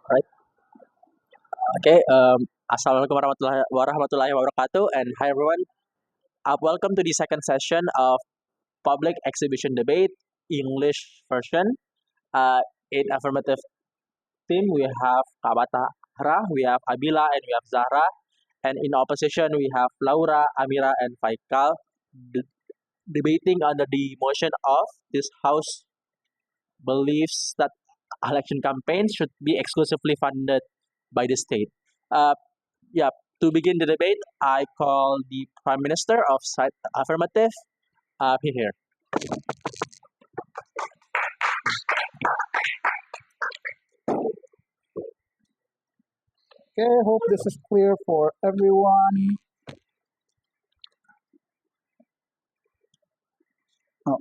Right. Okay. Assalamualaikum warahmatullahi wabarakatuh, and hi everyone. Welcome to the second session of public exhibition debate English version. In affirmative team we have Kabatara, we have Abila, and we have Zahra, and in opposition we have Laura, Amira, and Faikal d- debating under the motion of this house believes that election campaigns should be exclusively funded by the state. Uh, Yeah, to begin the debate, I call the Prime Minister of side affirmative here. Okay, I hope this is clear for everyone. Oh.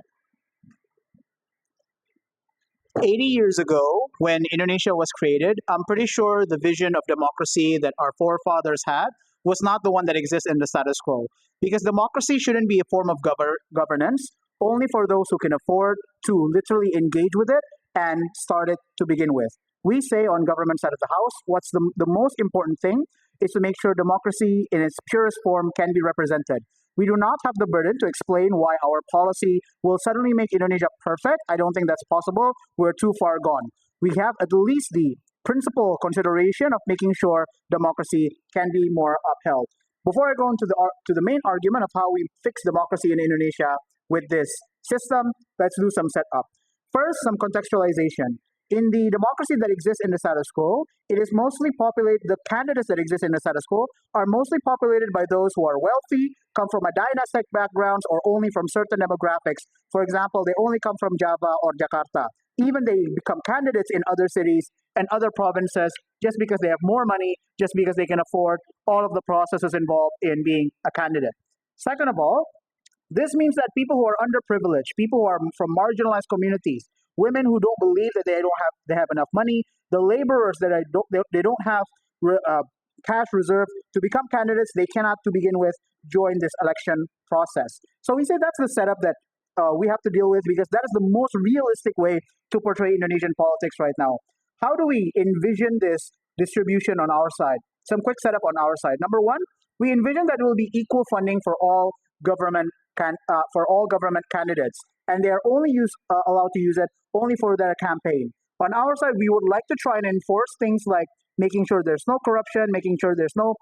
80 years ago, when Indonesia was created, I'm pretty sure the vision of democracy that our forefathers had was not the one that exists in the status quo. Because democracy shouldn't be a form of governance only for those who can afford to literally engage with it and start it to begin with. We say on government side of the house, what's the most important thing is to make sure democracy in its purest form can be represented. We do not have the burden to explain why our policy will suddenly make Indonesia perfect. I don't think that's possible. We're too far gone. We have at least the principal consideration of making sure democracy can be more upheld. Before I go into the main argument of how we fix democracy in Indonesia with this system, let's do some setup. First, some contextualization. In the democracy that exists in the status quo, it is mostly populated, the candidates that exist in the status quo are mostly populated by those who are wealthy, come from a dynastic backgrounds, or only from certain demographics. For example, they only come from Java or Jakarta. Even they become candidates in other cities and other provinces just because they have more money, just because they can afford all of the processes involved in being a candidate. Second of all, this means that people who are underprivileged, people who are from marginalized communities, women who don't believe that they have enough money, the laborers that they don't have cash reserve to become candidates, they cannot to begin with join this election process. So we say that's the setup that we have to deal with because that is the most realistic way to portray Indonesian politics right now. How do we envision this distribution on our side? Some quick setup on our side. Number one, we envision that it will be equal funding for all government candidates, and they are only allowed to use it only for their campaign. On our side, we would like to try and enforce things like making sure there's no corruption, making sure there's no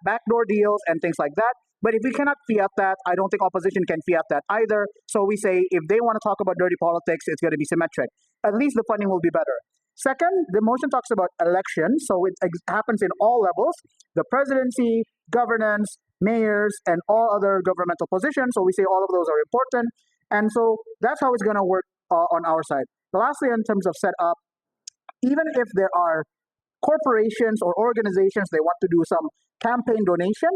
backdoor deals and things like that. But if we cannot fiat that, I don't think opposition can fiat that either. So we say if they want to talk about dirty politics, it's going to be symmetric. At least the funding will be better. Second, the motion talks about elections, so it happens in all levels: the presidency, governance, mayors, and all other governmental positions. So we say all of those are important. And so that's how it's going to work on our side. Lastly, in terms of setup, even if there are corporations or organizations, they want to do some campaign donation,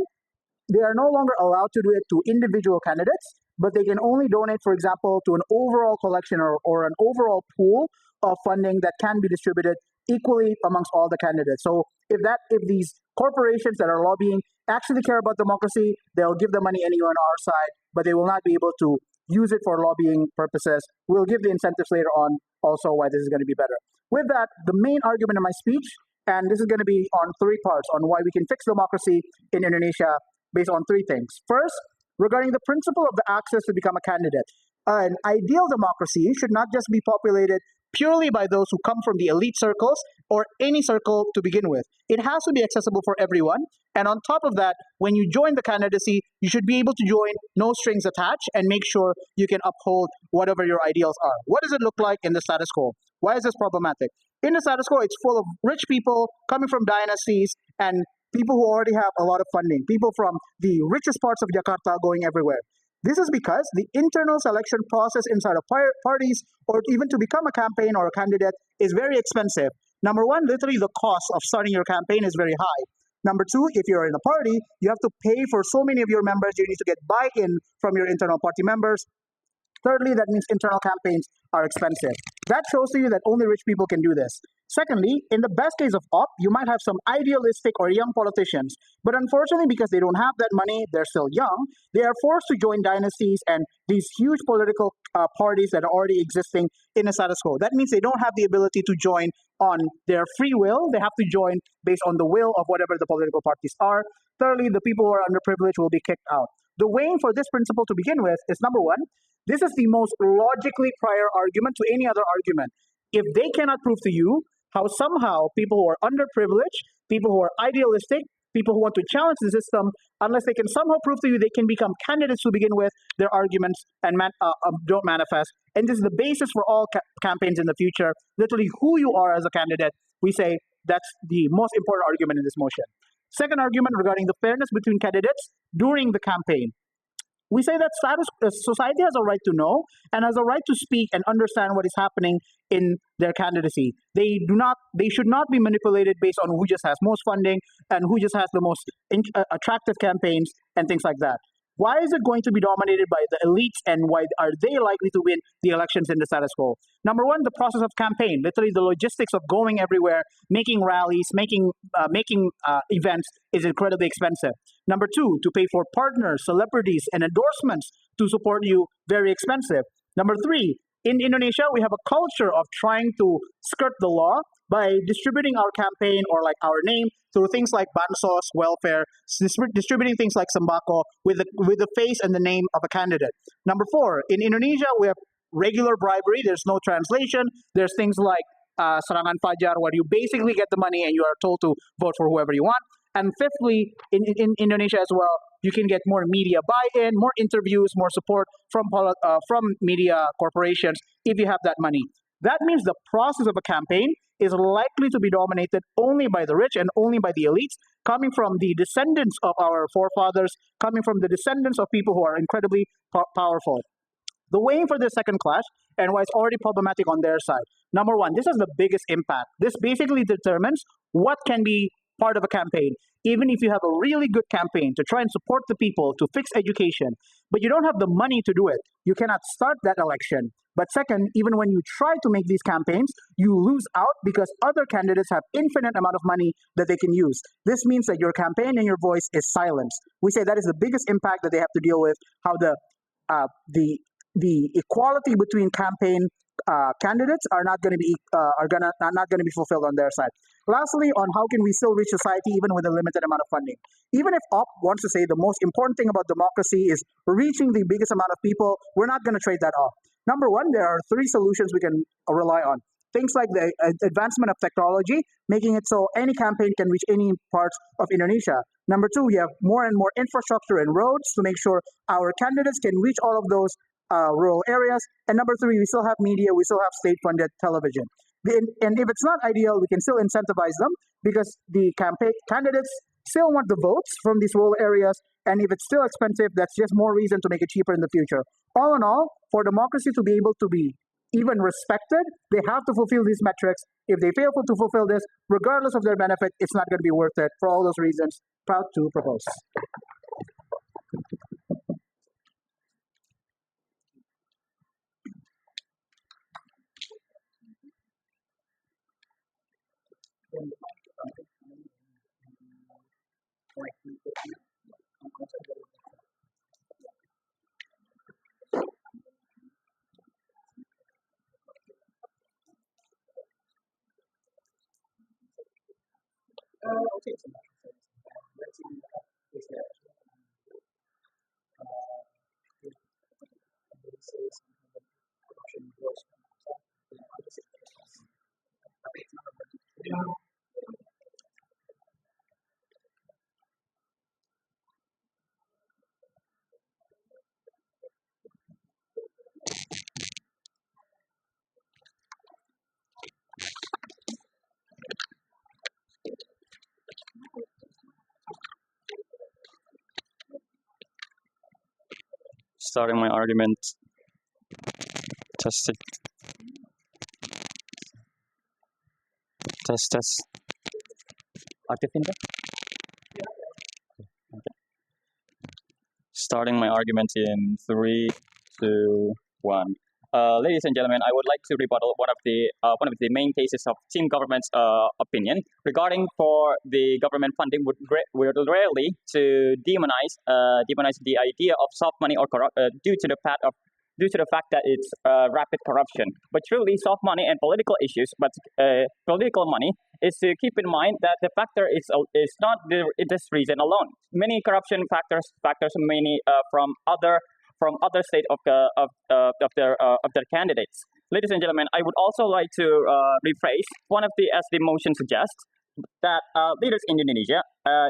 they are no longer allowed to do it to individual candidates, but they can only donate, for example, to an overall collection or an overall pool of funding that can be distributed equally amongst all the candidates. So if these corporations that are lobbying actually care about democracy, they'll give the money anywhere on our side, but they will not be able to use it for lobbying purposes. We'll give the incentives later on also why this is going to be better. With that, the main argument of my speech, and this is going to be on three parts on why we can fix democracy in Indonesia based on three things. First, regarding the principle of the access to become a candidate. An ideal democracy should not just be populated purely by those who come from the elite circles or any circle to begin with. It has to be accessible for everyone. And on top of that, when you join the candidacy, you should be able to join no strings attached and make sure you can uphold whatever your ideals are. What does it look like in the status quo? Why is this problematic? In the status quo, it's full of rich people coming from dynasties and people who already have a lot of funding, people from the richest parts of Jakarta going everywhere. This is because the internal selection process inside of parties, or even to become a campaign or a candidate, is very expensive. Number one, literally the cost of starting your campaign is very high. Number two, if you're in a party, you have to pay for so many of your members. You need to get buy in from your internal party members. Thirdly, that means internal campaigns are expensive. That shows to you that only rich people can do this. Secondly, in the best case of op, you might have some idealistic or young politicians, but unfortunately, because they don't have that money, they're still young, they are forced to join dynasties and these huge political parties that are already existing in a status quo. That means they don't have the ability to join on their free will. They have to join based on the will of whatever the political parties are. Thirdly, the people who are underprivileged will be kicked out. The weighing for this principle to begin with is number one, this is the most logically prior argument to any other argument. If they cannot prove to you how somehow people who are underprivileged, people who are idealistic, people who want to challenge the system, unless they can somehow prove to you they can become candidates to begin with, their arguments and don't manifest. And this is the basis for all campaigns in the future. Literally, who you are as a candidate, we say that's the most important argument in this motion. Second argument regarding the fairness between candidates during the campaign. We say that society has a right to know and has a right to speak and understand what is happening in their candidacy. They should not be manipulated based on who just has most funding and who just has the most attractive campaigns and things like that. Why is it going to be dominated by the elites, and why are they likely to win the elections in the status quo? Number one, the process of campaign, literally the logistics of going everywhere, making rallies, making events is incredibly expensive. Number two, to pay for partners, celebrities, and endorsements to support you, very expensive. Number three, in Indonesia, we have a culture of trying to skirt the law by distributing our campaign or like our name through things like bansos, welfare, distributing things like sembako with the face and the name of a candidate. Number four, in Indonesia, we have regular bribery. There's no translation. There's things like serangan fajar, where you basically get the money and you are told to vote for whoever you want. And fifthly, in Indonesia as well, you can get more media buy-in, more interviews, more support from media corporations if you have that money. That means the process of a campaign is likely to be dominated only by the rich and only by the elites, coming from the descendants of our forefathers, coming from the descendants of people who are incredibly powerful. The weighing for this second clash and why it's already problematic on their side. Number one, this has the biggest impact. This basically determines what can be part of a campaign. Even if you have a really good campaign to try and support the people, to fix education, but you don't have the money to do it, you cannot start that election. But second, even when you try to make these campaigns, you lose out because other candidates have infinite amount of money that they can use. This means that your campaign and your voice is silenced. We say that is the biggest impact that they have to deal with, how the equality between campaign candidates are not going to be not going to be fulfilled on their side. Lastly, on how can we still reach society even with a limited amount of funding? Even if OP wants to say the most important thing about democracy is reaching the biggest amount of people, we're not going to trade that off. Number one, there are three solutions we can rely on. Things like the advancement of technology, making it so any campaign can reach any parts of Indonesia. Number two, we have more and more infrastructure and roads to make sure our candidates can reach all of those rural areas. And number three, we still have media, we still have state-funded television. And if it's not ideal, we can still incentivize them because the campaign candidates still want the votes from these rural areas. And if it's still expensive, that's just more reason to make it cheaper in the future. All in all, for democracy to be able to be even respected, they have to fulfill these metrics. If they fail to fulfill this, regardless of their benefit, it's not going to be worth it. For all those reasons, proud to propose. Starting my argument. Test it. Test. Aktif ini kah? Okay. Starting my argument in 3, 2, one. Ladies and gentlemen, I would like to rebuttal one of the main cases of team government's opinion regarding for the government funding would rarely to demonize the idea of soft money or due to the fact that it's rapid corruption. But truly, soft money and political issues, but political money is to keep in mind that the factor is not this reason alone. Many corruption factors many from other state of their candidates. Ladies and gentlemen, I would also like to rephrase one of the as the motion suggests that leaders in Indonesia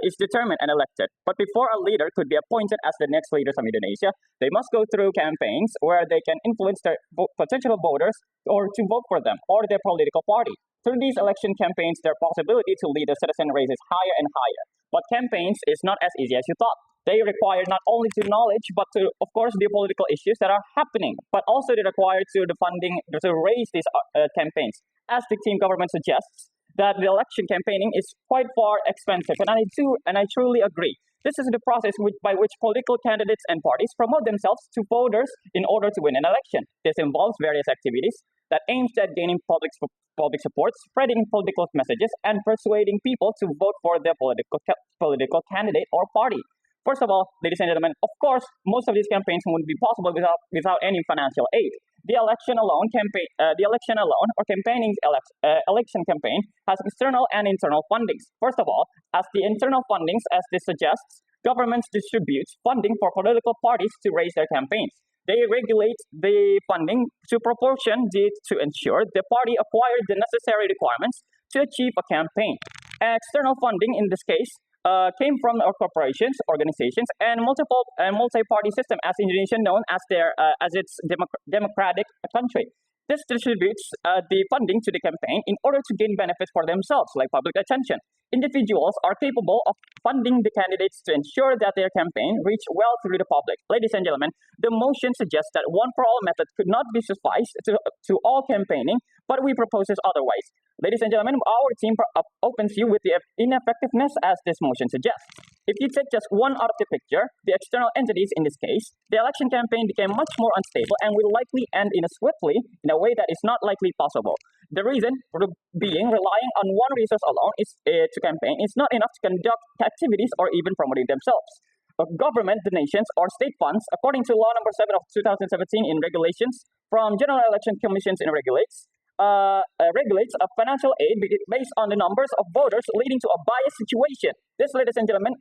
is determined and elected. But before a leader could be appointed as the next leaders of Indonesia, they must go through campaigns where they can influence their potential voters or to vote for them or their political party. Through these election campaigns, their possibility to lead the citizen raises higher and higher. But campaigns is not as easy as you thought. They require not only to knowledge, but to, of course, the political issues that are happening, but also they require to the funding to raise these campaigns. As the team government suggests, that the election campaigning is quite far expensive, and I truly agree. This is the process by which political candidates and parties promote themselves to voters in order to win an election. This involves various activities that aims at gaining public support, spreading political messages, and persuading people to vote for their political candidate or party. First of all, ladies and gentlemen, of course, most of these campaigns wouldn't be possible without any financial aid. The election alone or campaigning election campaign has external and internal fundings. First of all, as the internal fundings, as this suggests, governments distribute funding for political parties to raise their campaigns. They regulate the funding to proportion to ensure the party acquired the necessary requirements to achieve a campaign. External funding in this case came from our corporations, organizations, and multi-party system, as Indonesia known as its democratic country. This distributes the funding to the campaign in order to gain benefits for themselves, like public attention. Individuals are capable of funding the candidates to ensure that their campaign reach well through the public. Ladies and gentlemen, the motion suggests that one for all method could not be sufficed to all campaigning, but we propose otherwise. Ladies and gentlemen, our team opens you with the ineffectiveness as this motion suggests. If you take just one out of the picture, the external entities in this case, the election campaign became much more unstable and will likely end swiftly in a way that is not likely possible. The reason being relying on one resource alone to campaign is not enough to conduct activities or even promoting themselves. Government donations or state funds, according to Law Number 7 of 2017 in regulations from General Election Commissions and regulates a financial aid based on the numbers of voters, leading to a biased situation. This, ladies and gentlemen,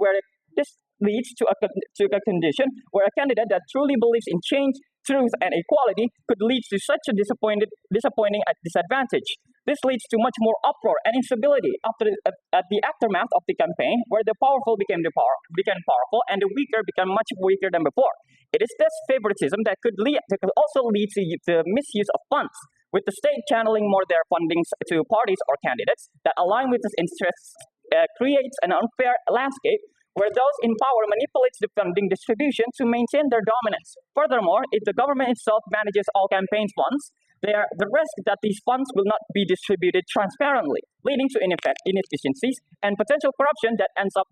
where this leads to a condition where a candidate that truly believes in change, truth, and equality could lead to such a disappointing disadvantage. This leads to much more uproar and instability at the aftermath of the campaign, where the powerful became powerful and the weaker became much weaker than before. It is this favoritism that could also lead to the misuse of funds, with the state channeling more their fundings to parties or candidates that align with its interests, creates an unfair landscape where those in power manipulates the funding distribution to maintain their dominance. Furthermore, if the government itself manages all campaign funds, the risk that these funds will not be distributed transparently, leading to inefficiencies and potential corruption that ends up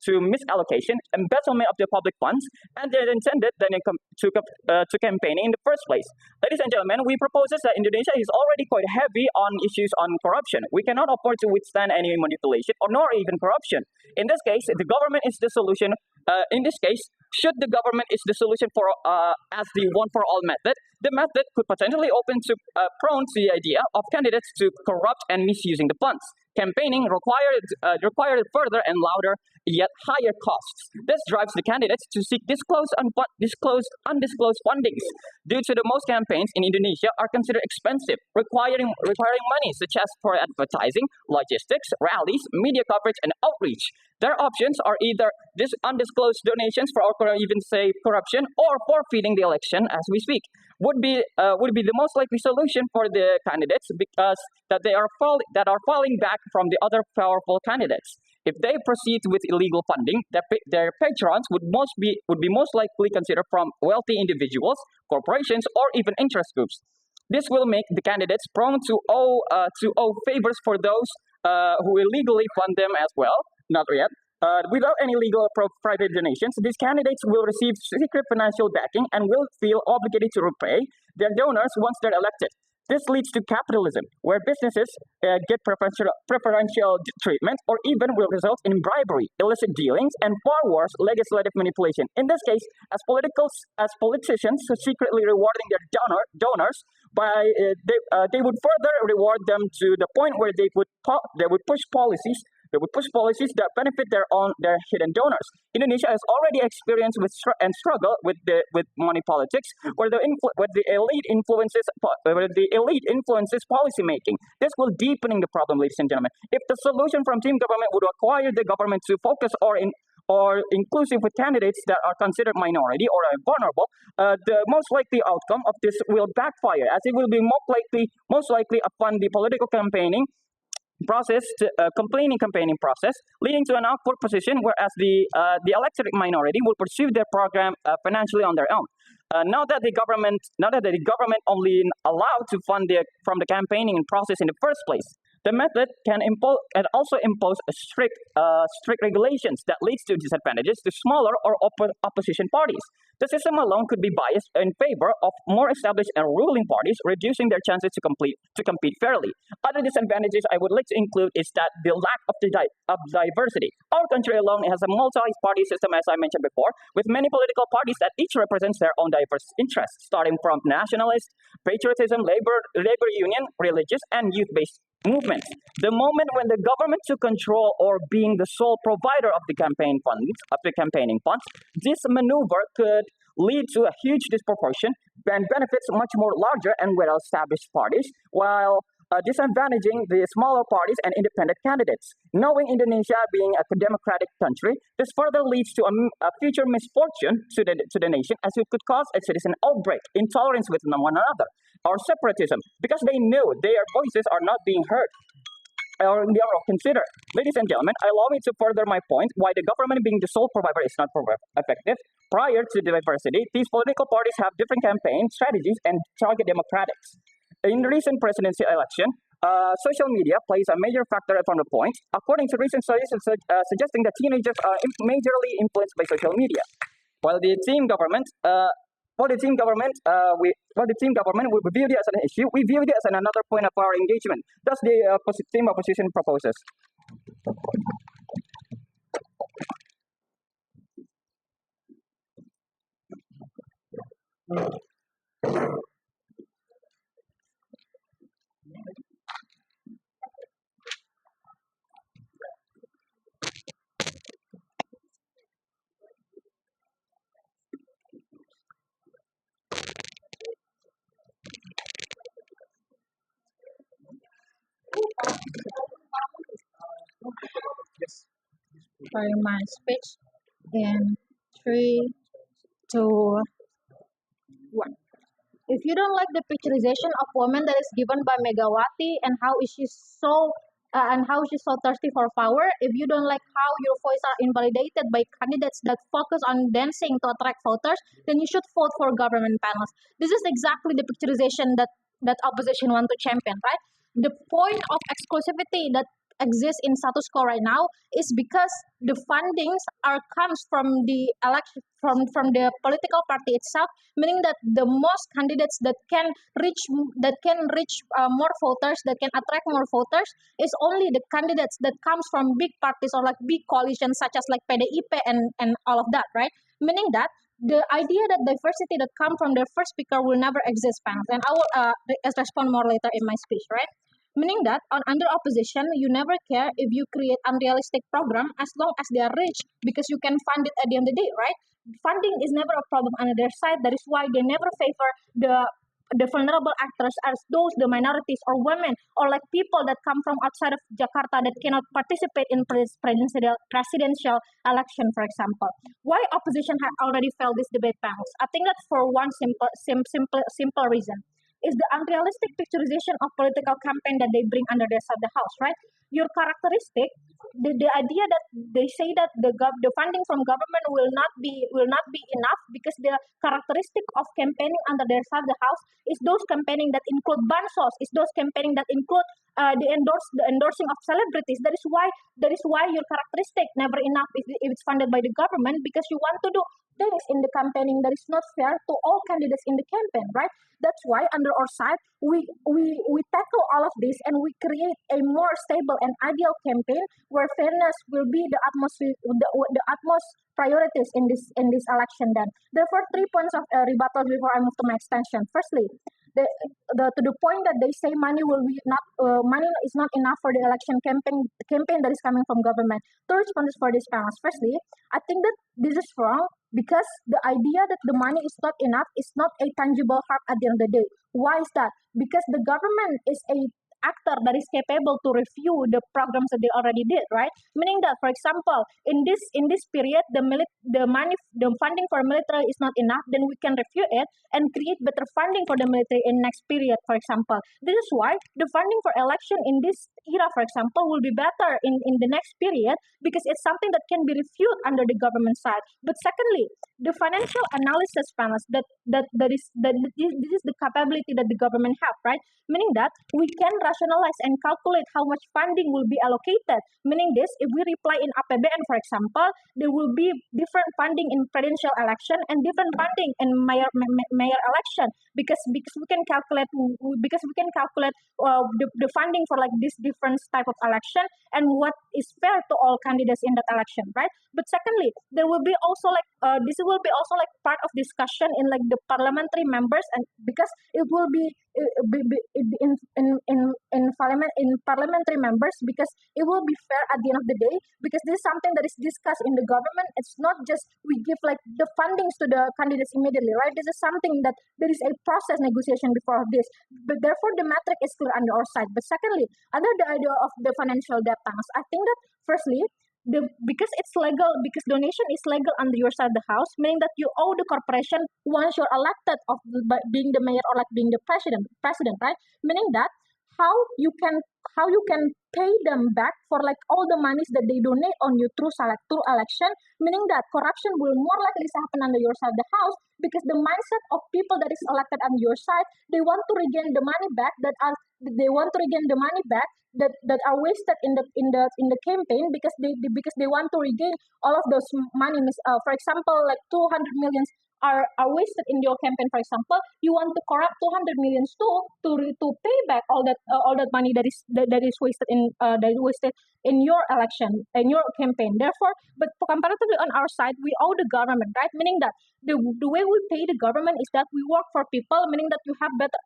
to misallocation, embezzlement of the public funds, and they're intended to campaigning in the first place. Ladies and gentlemen, we propose that Indonesia is already quite heavy on issues on corruption. We cannot afford to withstand any manipulation or nor even corruption. In this case, the government is the solution. Should the government is the solution for as the one for all method, the method could potentially prone to the idea of candidates to corrupt and misusing the funds. Campaigning required further and louder yet higher costs. This drives the candidates to seek undisclosed fundings. Due to the most campaigns in Indonesia are considered expensive, requiring money such as for advertising, logistics, rallies, media coverage, and outreach. Their options are either undisclosed donations or even say corruption, or forfeiting the election as we speak. Would be the most likely solution for the candidates because that are falling back from the other powerful candidates. If they proceed with illegal funding, their patrons would be most likely considered from wealthy individuals, corporations, or even interest groups. This will make the candidates prone to owe favors for those who illegally fund them as well. Not yet. without any legal or private donations, these candidates will receive secret financial backing and will feel obligated to repay their donors once they're elected. This leads to capitalism, where businesses get preferential treatment or even will result in bribery, illicit dealings, and far worse, legislative manipulation. In this case, as politicians secretly rewarding their donors by they would further reward them to the point where they would push policies that benefit their hidden donors. Indonesia has already experienced and struggle with money politics, where the elite influences policy making. This will deepening the problem, ladies and gentlemen. If the solution from team government would require the government to focus or inclusive with candidates that are considered minority or vulnerable, the most likely outcome of this will backfire, as it will be most likely upon the political campaigning campaigning process, leading to an awkward position, whereas the elected minority will pursue their program financially on their own. Now that the government only allowed to fund from the campaigning process in the first place, the method can also impose a strict regulations that leads to disadvantages to smaller or opposition parties. The system alone could be biased in favor of more established and ruling parties, reducing their chances to compete fairly. Other disadvantages I would like to include is that the lack of diversity. Our country alone has a multi-party system, as I mentioned before, with many political parties that each represents their own diverse interests, starting from nationalist, patriotism, labor union, religious, and youth-based movements. The moment when the government took control or being the sole provider of the campaigning funds, this maneuver could lead to a huge disproportion and benefits much more larger and well-established parties, while disadvantaging the smaller parties and independent candidates. Knowing Indonesia being a democratic country, this further leads to a future misfortune to the nation, as it could cause a citizen outbreak, intolerance with one another, or separatism, because they know their voices are not being heard or they are considered. Ladies and gentlemen, allow me to further my point why the government being the sole provider is not effective. Prior to diversity, these political parties have different campaign strategies and target democrats. In the recent presidential election, social media plays a major factor from the point, according to recent studies suggesting that teenagers are majorly influenced by social media. While the team government, we view it as an issue. We view it as another point of our engagement. Thus, the team opposition proposes. For my speech in 3, 2, 1. If you don't like the picturization of women that is given by Megawati and how she's so thirsty for power, if you don't like how your voice are invalidated by candidates that focus on dancing to attract voters, then you should vote for government panels. This is exactly the picturization that opposition want to champion, right? The point of exclusivity that exists in status quo right now is because the fundings comes from the election from the political party itself, meaning that the most candidates that can reach more voters, that can attract more voters, is only the candidates that comes from big parties or like big coalitions such as like PDIP and all of that, right? Meaning that the idea that diversity that come from the first speaker will never exist, fans. And I will respond more later in my speech, right? Meaning that under opposition, you never care if you create unrealistic program as long as they are rich, because you can fund it at the end of the day, right? Funding is never a problem on their side. That is why they never favor the vulnerable actors as those, the minorities or women or like people that come from outside of Jakarta that cannot participate in presidential election, for example. Why opposition had already failed this debate panels? I think that for one simple reason is the unrealistic picturization of political campaign that they bring under the house, right? your characteristic, the idea that they say that the funding from government will not be enough because the characteristic of campaigning under their side of the house is those campaigning that include bansos, is those campaigning that include the endorsing of celebrities. That is why your characteristic never enough if it's funded by the government, because you want to do things in the campaigning that is not fair to all candidates in the campaign, right? That's why under our side we tackle all of this and we create a more stable and ideal campaign where fairness will be the utmost priorities in this election. Then therefore 3 points of rebuttal before I move to my extension. Firstly, the, to the point that they say money is not enough for the election campaign that is coming from government. Two responses for this panel. Firstly, I think that this is wrong because the idea that the money is not enough is not a tangible harm at the end of the day. Why is that? Because the government is a actor that is capable to review the programs that they already did, right? Meaning that, for example, in this period, the funding for military is not enough, then we can review it and create better funding for the military in next period, for example. This is why the funding for election in this era, for example, will be better in the next period because it's something that can be reviewed under the government side. But secondly, the financial analysis panels this is the capability that the government have, right? Meaning that we can rationalize and calculate how much funding will be allocated. Meaning this, if we reply in APBN, for example, there will be different funding in presidential election and different funding in mayor election because we can calculate the funding for like this different type of election and what is fair to all candidates in that election, right? But secondly, there will be also like this will be also like part of discussion in like the parliamentary members, and because it will be in parliamentary members, because it will be fair at the end of the day, because this is something that is discussed in the government. It's not just we give like the fundings to the candidates immediately, right? This is something that there is a process negotiation before this, but therefore the metric is clear under our side. But secondly, under the idea of the financial debt panels, I think that firstly, because it's legal, because donation is legal under your side of the house, meaning that you owe the corporation once you're elected of by being the mayor or like being the president, right? Meaning that how you can pay them back for like all the monies that they donate on you through election, meaning that corruption will more likely to happen under your side of the house because the mindset of people that is elected on your side, they want to regain the money back that are wasted in the campaign because they want to regain all of those money. For example, like 200 millions are wasted in your campaign. For example, you want to corrupt 200 millions to pay back all that money that is wasted in your election, in your campaign. Therefore, but comparatively on our side, we owe the government, right? Meaning that the way we pay the government is that we work for people, meaning that we have better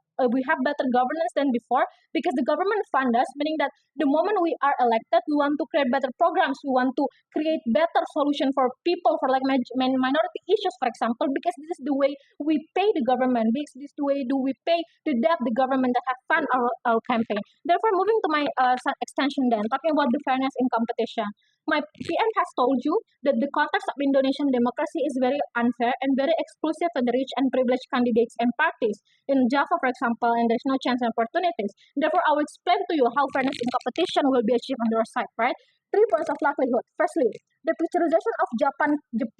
governance than before because the government fund us, meaning that the moment we are elected, we want to create better programs, we want to create better solution for people, for like minority issues, for example, because this is the way we pay the government, because this is the way we pay the debt the government that have fund our campaign. Therefore, moving to my extension then, talking about the fairness in competition. My PN has told you that the context of Indonesian democracy is very unfair and very exclusive for the rich and privileged candidates and parties. In Java, for example, and there's no chance and opportunities. Therefore, I will explain to you how fairness in competition will be achieved on your side, right? 3 points of likelihood. Firstly, the picturization of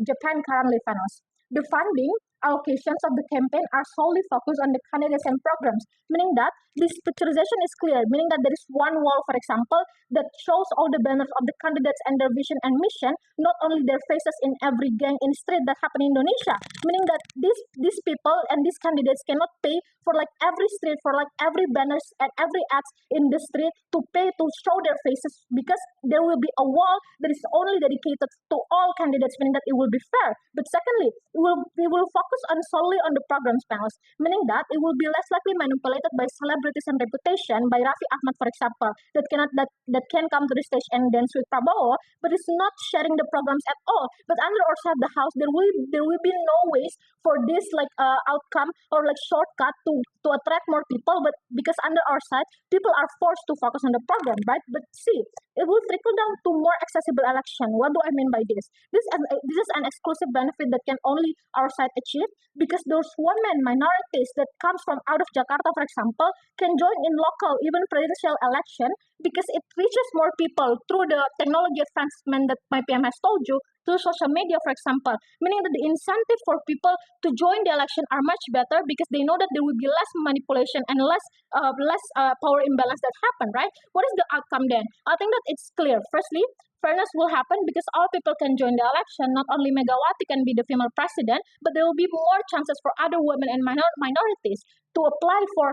Japan currently fails. The funding allocations of the campaign are solely focused on the candidates and programs, meaning that this picturization is clear, meaning that there is one wall, for example, that shows all the banners of the candidates and their vision and mission, not only their faces in every gang in street that happen in Indonesia, meaning that these people and these candidates cannot pay for like every street, for like every banners and every ads in the street to pay to show their faces, because there will be a wall that is only dedicated to all candidates, meaning that it will be fair. But secondly, we will focus on solely on the programs panels, meaning that it will be less likely manipulated by celebrities and reputation, by Raffi Ahmad, for example, that can come to the stage and dance with Prabowo, but it's not sharing the programs at all. But under our side of the house, there will be no ways for this like outcome or like shortcut to attract more people. But because under our side, people are forced to focus on the program, right? But see, it will trickle down to more accessible election. What do I mean by this? This is an exclusive benefit that can only our side achieve because those women minorities that comes from out of Jakarta, for example, can join in local, even presidential election because it reaches more people through the technology advancement that my PM has told you, through social media, for example, meaning that the incentive for people to join the election are much better because they know that there will be less manipulation and less power imbalance that happen, right? What is the outcome then? I think that it's clear. Firstly, fairness will happen because all people can join the election. Not only Megawati can be the female president, but there will be more chances for other women and minorities to apply for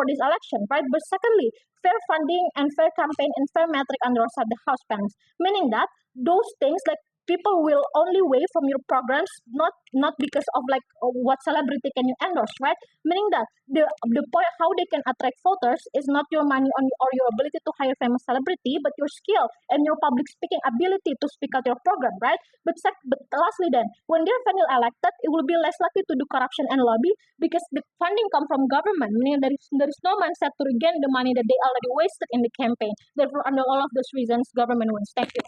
this election, right? But secondly, fair funding and fair campaign and fair metric endorsed the House panels, meaning that those things like people will only wait from your programs not because of like what celebrity can you endorse, right? Meaning that the point how they can attract voters is not your money or your ability to hire famous celebrity, but your skill and your public speaking ability to speak out your program, right? But lastly, then when they're finally elected, it will be less likely to do corruption and lobby because the funding come from government, meaning there is no mindset to regain the money that they already wasted in the campaign. Therefore, under all of those reasons, government wins. Thank you.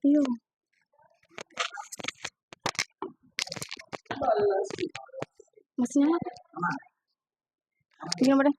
Iyo. Maksudnya gimana deh?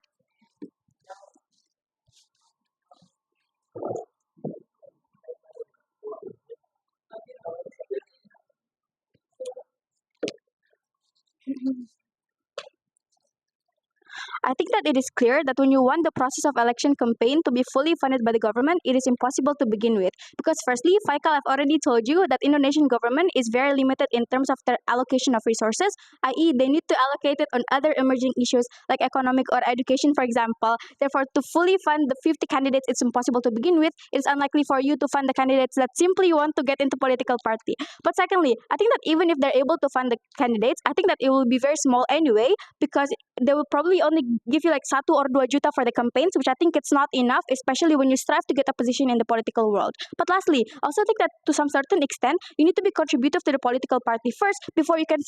I think that it is clear that when you want the process of election campaign to be fully funded by the government, it is impossible to begin with. Because firstly, Faikal, I've already told you that Indonesian government is very limited in terms of their allocation of resources, i.e. they need to allocate it on other emerging issues like economic or education, for example. Therefore, to fully fund the 50 candidates, it's impossible to begin with. It's unlikely for you to fund the candidates that simply want to get into political party. But secondly, I think that even if they're able to fund the candidates, I think that it will be very small anyway because they will probably only give you like 1 or 2 juta for the campaigns, which I think it's not enough, especially when you strive to get a position in the political world. But lastly, I also think that to some certain extent, you need to be contributive to the political party first before you can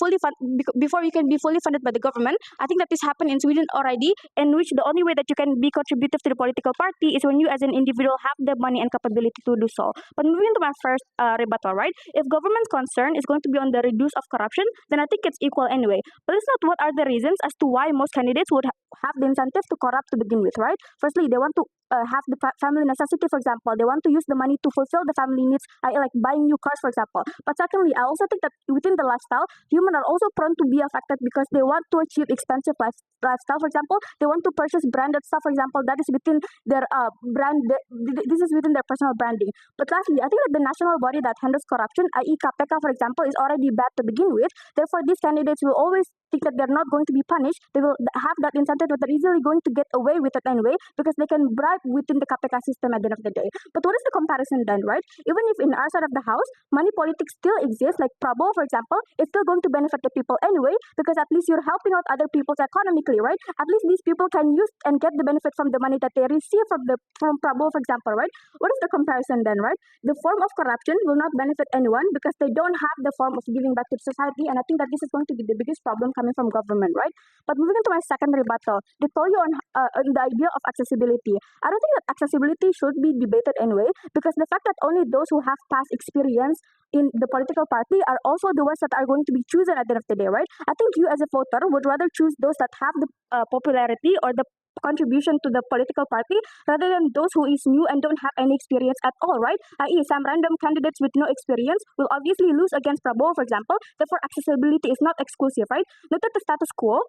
before you can be fully funded by the government. I think that this happened in Sweden already, in which the only way that you can be contributive to the political party is when you as an individual have the money and capability to do so. But moving to my first rebuttal, right? If government's concern is going to be on the reduce of corruption, then I think it's equal anyway. But let's not what are the reasons as to why most candidates would have the incentive to corrupt to begin with, right? Firstly, they want to have the family necessity, for example. They want to use the money to fulfill the family needs, like buying new cars, for example. But secondly, I also think that within the lifestyle, humans are also prone to be affected because they want to achieve expensive lifestyle, for example. They want to purchase branded stuff, for example. That is within their this is within their personal branding. But lastly, I think that the national body that handles corruption, i.e. KPK, for example, is already bad to begin with. Therefore, these candidates will always think that they're not going to be punished. They will have that incentive that they're easily going to get away with it anyway because they can bribe within the KPK system at the end of the day. But what is the comparison then, right? Even if in our side of the house, money politics still exists, like Prabowo, for example, it's still going to benefit the people anyway because at least you're helping out other people economically, right? At least these people can use and get the benefit from the money that they receive from Prabowo, for example, right? What is the comparison then, right? The form of corruption will not benefit anyone because they don't have the form of giving back to society, and I think that this is going to be the biggest problem coming from government, right? But moving into my second rebuttal, they told you on the idea of accessibility. I don't think that accessibility should be debated anyway because the fact that only those who have past experience in the political party are also the ones that are going to be chosen at the end of the day, right? I think you as a voter would rather choose those that have the popularity or the contribution to the political party rather than those who is new and don't have any experience at all, right? I.e., some random candidates with no experience will obviously lose against Prabowo, for example. Therefore, accessibility is not exclusive, right? Look at the status quo.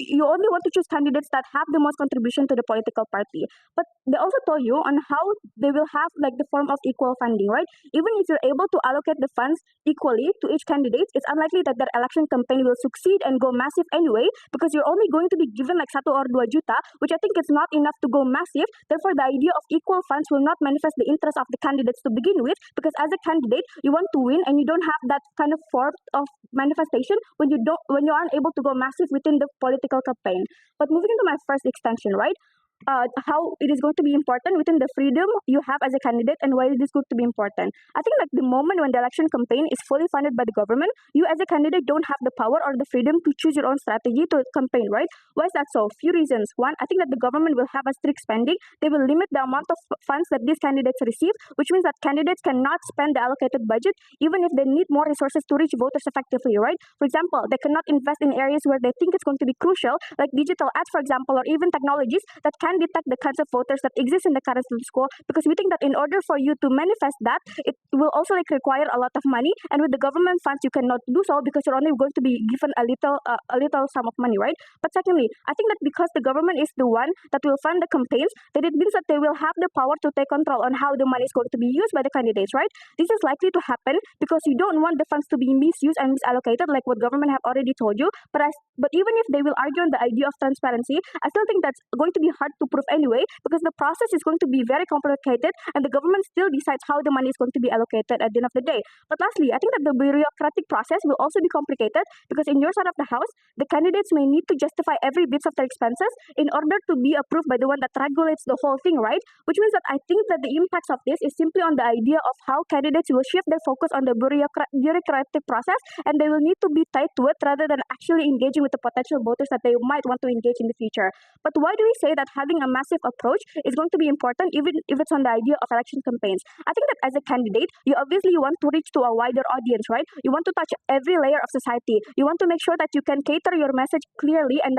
You only want to choose candidates that have the most contribution to the political party. But they also told you on how they will have like the form of equal funding, right? Even if you're able to allocate the funds equally to each candidate, it's unlikely that their election campaign will succeed and go massive anyway, because you're only going to be given like 1 or 2 juta, which I think is not enough to go massive. Therefore, the idea of equal funds will not manifest the interest of the candidates to begin with, because as a candidate, you want to win and you don't have that kind of form of manifestation when you aren't able to go massive within the political campaign. But moving into my first extension, right? How it is going to be important within the freedom you have as a candidate and why it is going to be important. I think like the moment when the election campaign is fully funded by the government, you as a candidate don't have the power or the freedom to choose your own strategy to campaign, right? Why is that so? Few reasons. One, I think that the government will have a strict spending. They will limit the amount of funds that these candidates receive, which means that candidates cannot spend the allocated budget even if they need more resources to reach voters effectively, right? For example, they cannot invest in areas where they think it's going to be crucial, like digital ads, for example, or even technologies that can detect the kinds of voters that exist in the current status quo, because we think that in order for you to manifest that, it will also like require a lot of money, and with the government funds you cannot do so because you're only going to be given a little sum of money, right? But secondly, I think that because the government is the one that will fund the campaigns, that it means that they will have the power to take control on how the money is going to be used by the candidates, right? This is likely to happen because you don't want the funds to be misused and misallocated, like what government have already told you. But even if they will argue on the idea of transparency, I still think that's going to be hard to prove anyway, because the process is going to be very complicated and the government still decides how the money is going to be allocated at the end of the day. But lastly, I think that the bureaucratic process will also be complicated, because in your side of the house, the candidates may need to justify every bit of their expenses in order to be approved by the one that regulates the whole thing, right? Which means that I think that the impacts of this is simply on the idea of how candidates will shift their focus on the bureaucratic process, and they will need to be tied to it rather than actually engaging with the potential voters that they might want to engage in the future. But why do we say that having a massive approach is going to be important even if it's on the idea of election campaigns? I think that as a candidate, you obviously want to reach to a wider audience, right? You want to touch every layer of society. You want to make sure that you can cater your message clearly and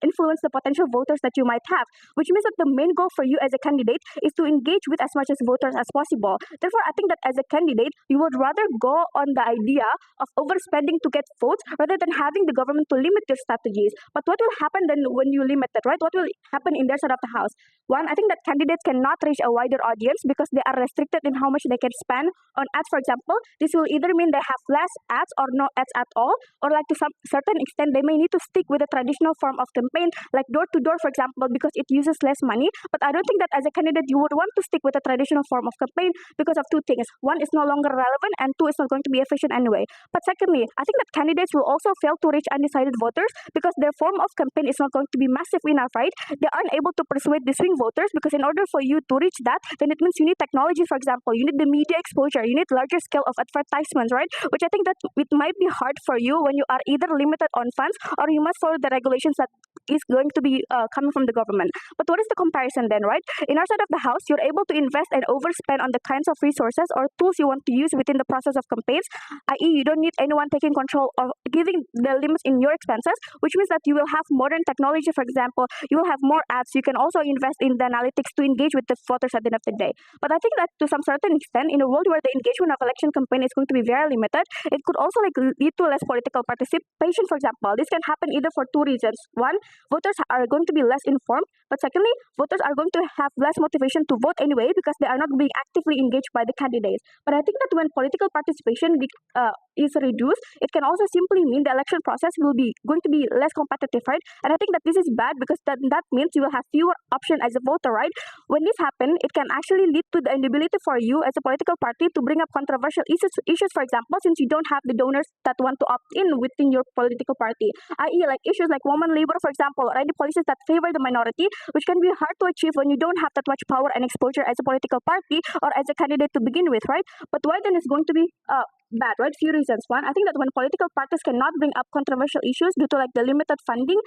influence the potential voters that you might have, which means that the main goal for you as a candidate is to engage with as much as voters as possible. Therefore, I think that as a candidate, you would rather go on the idea of overspending to get votes rather than having the government to limit your strategies. But what will happen then when you limit that, right? What will happen in their side of the house? One, I think that candidates cannot reach a wider audience because they are restricted in how much they can spend on ads, for example. This will either mean they have less ads or no ads at all, or like to some certain extent, they may need to stick with a traditional form of campaign, like door to door, for example, because it uses less money. But I don't think that as a candidate, you would want to stick with a traditional form of campaign because of two things. One, is no longer relevant, and two, it's not going to be efficient anyway. But secondly, I think that candidates will also fail to reach undecided voters because their form of campaign is not going to be massive enough, right? They aren't able to persuade the swing voters because in order for you to reach that, then it means you need technology, for example. You need the media exposure. You need larger scale of advertisements, right? Which I think that it might be hard for you when you are either limited on funds or you must follow the regulations that is going to be coming from the government. But what is the comparison then, right? In our side of the house, you're able to invest and overspend on the kinds of resources or tools you want to use within the process of campaigns, i.e., you don't need anyone taking control or giving the limits in your expenses, which means that you will have modern technology, for example, you will have more ads, you can also invest in the analytics to engage with the voters at the end of the day. But I think that to some certain extent, in a world where the engagement of election campaign is going to be very limited, it could also like lead to less political participation, for example. This can happen either for two reasons. One, voters are going to be less informed, but secondly, voters are going to have less motivation to vote anyway because they are not being actively engaged by the candidates. But I think that when political participation is reduced, it can also simply mean the election process will be going to be less competitive, right? And I think that this is bad because that means you will have fewer options as a voter, right? When this happens, it can actually lead to the inability for you as a political party to bring up controversial issues, for example, since you don't have the donors that want to opt in within your political party, i.e., like issues like women labor, for example, or any policies that favor the minority, which can be hard to achieve when you don't have that much power and exposure as a political party or as a candidate to begin with, right? But why then is going to be bad, right? Few reasons. One, I think that when political parties cannot bring up controversial issues due to like the limited funding,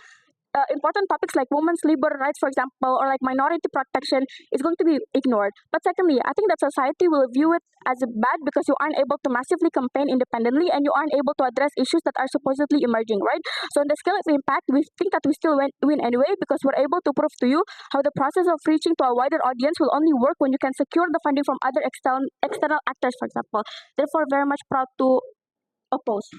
important topics like women's labor rights, for example, or like minority protection is going to be ignored. But secondly, I think that society will view it as bad because you aren't able to massively campaign independently and you aren't able to address issues that are supposedly emerging, right? So on the scale of impact, we think that we still win anyway because we're able to prove to you how the process of reaching to a wider audience will only work when you can secure the funding from other external actors, for example. Therefore, very much proud to oppose.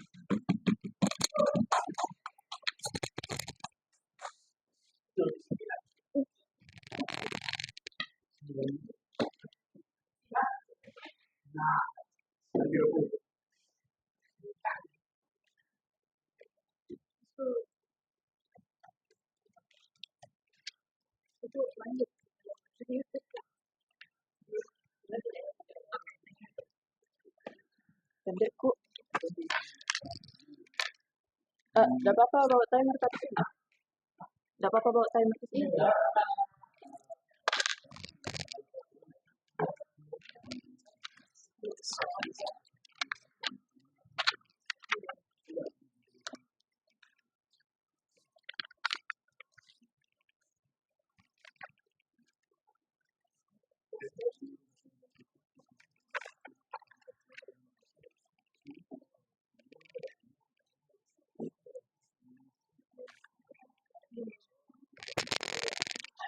Pendekku. Gak apa-apa bawa timer ke sini. Gak apa-apa bawa timer ke sini.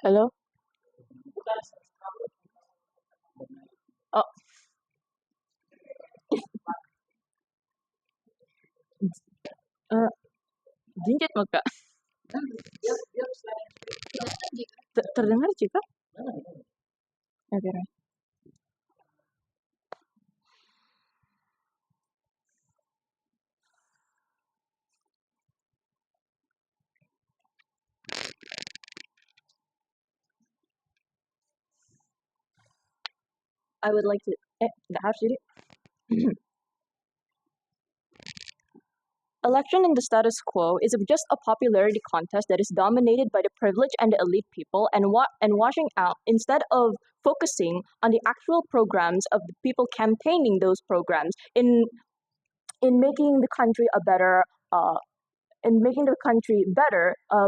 Halo. Oh. Jinjit muka. Terdengar juga? Oke. I would like to. Nggak harus jadi. Election in the status quo is just a popularity contest that is dominated by the privileged and the elite people and washing out instead of focusing on the actual programs of the people campaigning those programs in making the country a better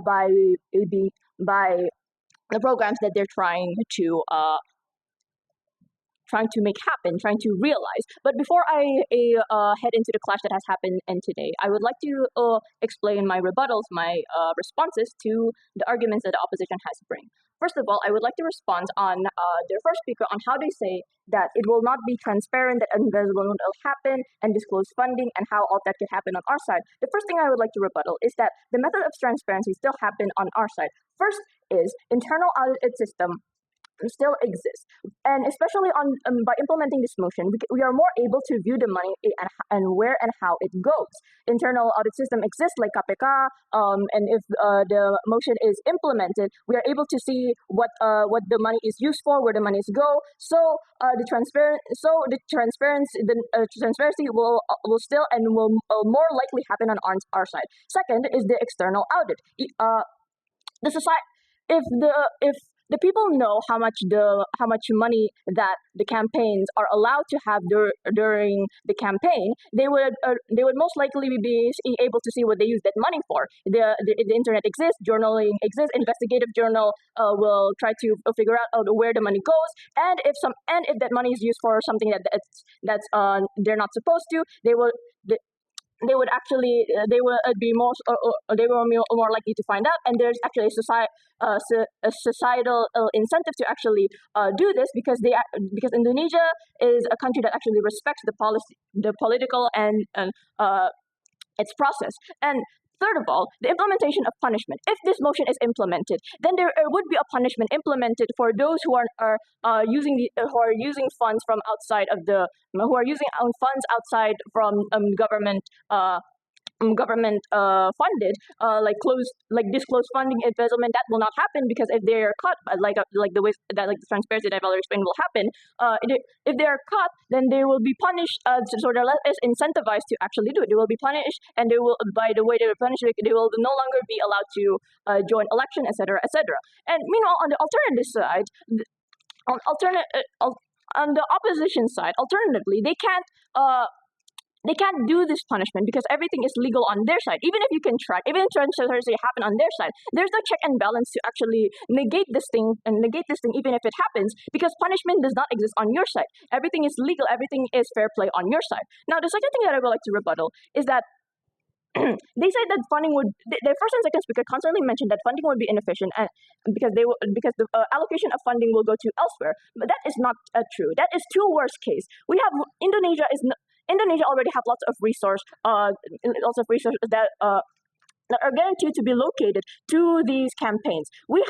by the programs that they're trying to make happen, trying to realize. But before I head into the clash that has happened today, I would like to explain my rebuttals, my responses to the arguments that the opposition has to bring. First of all, I would like to respond on their first speaker on how they say that it will not be transparent, that embezzlement will happen, and disclose funding, and how all that could happen on our side. The first thing I would like to rebuttal is that the method of transparency still happen on our side. First is internal audit system still exists. And especially on by implementing this motion, we are more able to view the money and where and how it goes. Internal audit system exists like KPK, and if the motion is implemented, we are able to see what the money is used for, where the money is go. So the transparency will still and will more likely happen on our side. Second is the external audit. The society, if the people know how much money that the campaigns are allowed to have during the campaign, they would most likely be able to see what they use that money for. The internet exists, journaling exists, investigative journal will try to figure out where the money goes, and if that money is used for something that's they're not supposed to, they would actually they will be they will be more likely to find out, and there's actually a societal incentive to actually do this because Indonesia is a country that actually respects the political and its process. And third of all, the implementation of punishment. If this motion is implemented, then there would be a punishment implemented for those who are using funds from outside of the who are using funds outside from government funded, like disclosed funding embezzlement. That will not happen because if they are caught, like the way that the transparency that I've already explained will happen. If they are caught, then they will be punished. So they're less incentivized to actually do it. They will be punished, and they will, by the way they were punished, they will no longer be allowed to join election, etc., etc. And meanwhile, on the alternative side, on the opposition side, alternatively, they can't. they can't do this punishment because everything is legal on their side. Even if you can track, even if transparency happen on their side, there's no check and balance to actually negate this thing even if it happens, because punishment does not exist on your side. Everything is legal, everything is fair play on your side. Now, the second thing that I would like to rebuttal is that they say that funding would. The first and second speaker constantly mentioned that funding would be inefficient, and because the allocation of funding will go to elsewhere. But that is not true. That is too worst case. We have Indonesia already have lots of resources that are guaranteed to be located to these campaigns. We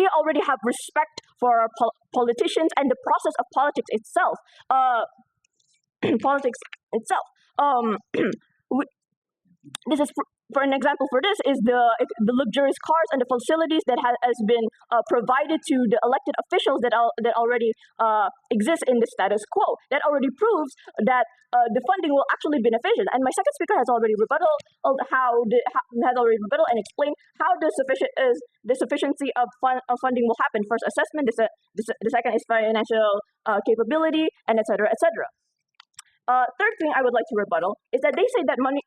already have respect for our politicians and the process of politics itself. Politics itself. This is for an example for this is the luxurious cars and the facilities that has been provided to the elected officials that already exist in the status quo. That already proves that the funding will actually be efficient. And my second speaker has already rebutted and explained how the sufficiency of funding will happen. First, assessment. The second is financial capability, and etc. etc. Third thing I would like to rebuttal is that they say that money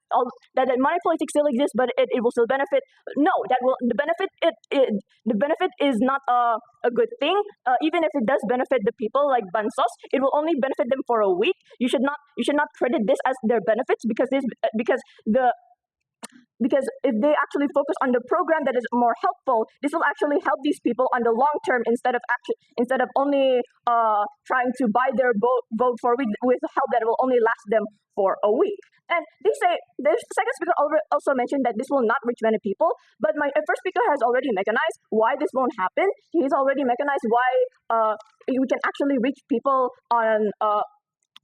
politics still exists, but it will still benefit. No, the benefit is not a good thing. Even if it does benefit the people like Bansos, it will only benefit them for a week. You should not credit this as their benefits because if they actually focus on the program that is more helpful, this will actually help these people on the long term instead of only trying to buy their vote for a week with help that will only last them for a week. And they say the second speaker also mentioned that this will not reach many people, but my first speaker has already mechanized why this won't happen. He's already mechanized why we can actually reach people on.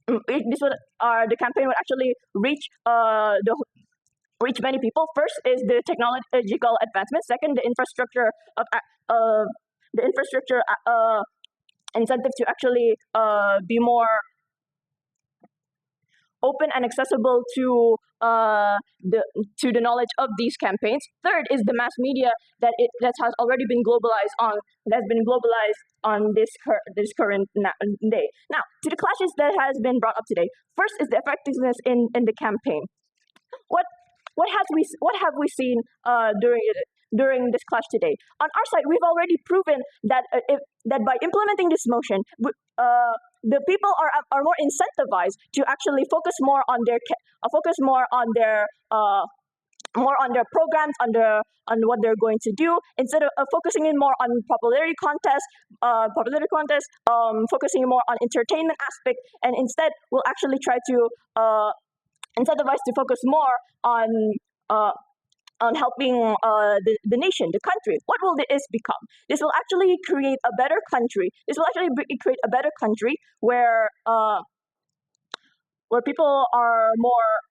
The campaign would actually reach many people. First is the technological advancement. Second, the infrastructure incentive to actually be more open and accessible to the knowledge of these campaigns. Third is the mass media that has already been globalized on this current day. Now, to the clashes that has been brought up today. First is the effectiveness in the campaign. What have we seen during this clash today? On our side, we've already proven that that by implementing this motion, the people are more incentivized to actually focus more on their programs, on what they're going to do, instead of focusing in more on popularity contests, focusing more on entertainment aspect, and instead we'll actually try to incentivized to focus more on helping the nation, the country. What will this become? This will actually create a better country. This will actually create a better country where people are more